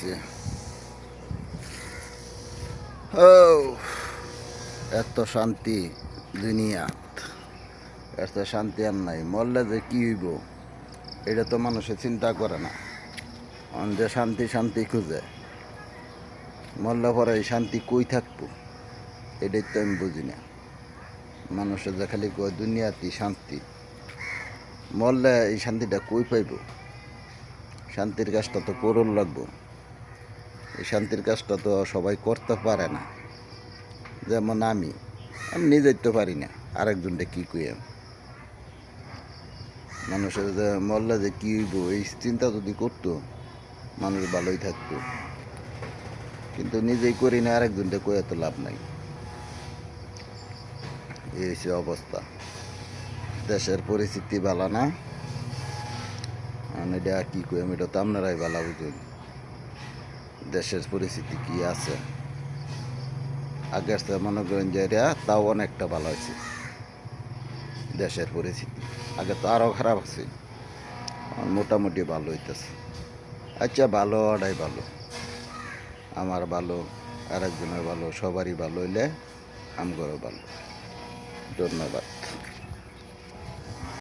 আসছে। ও এত শান্তি দুনিয়াত, এত শান্তি আর নাই। মরলে যে কি হইব এটা তো মানুষে চিন্তা করে না। যে শান্তি শান্তি খুঁজে, মরলে পরে এই শান্তি কই থাকবো এটাই তো আমি বুঝি না। মানুষের যে খালি কয় দুনিয়াতেই শান্তি, মরলে এই শান্তিটা কই পাইব? শান্তির কাজটা তো করুন লাগবো। এই শান্তির কাজটা তো সবাই করতে পারে না। যেমন আমি নিজেই তো পারি না, আরেকজনটা কী কই? মানুষের যে মরলে যে কী হইব এই চিন্তা যদি করতো মানুষ ভালোই থাকতো, কিন্তু নিজেই করি না, আরেকজনটা কয়ে তো লাভ নাই। এই হচ্ছে অবস্থা। দেশের পরিস্থিতি ভালো না। এটা কী কই আমি, এটা তো আপনারাই ভালো বুঝুন দেশের পরিস্থিতি কি আছে। আগের চেয়ে মনে করেন যে এটা তাও অনেকটা ভালো হয়েছে দেশের পরিস্থিতি। আগে তো আরও খারাপ আছে, মোটামুটি ভালো হইতেছে। আচ্ছা, ভালো হওয়াটাই ভালো। আমার ভালো, আরেকজনের ভালো, সবারই ভালো হইলে আমগরও ভালো। ধন্যবাদ।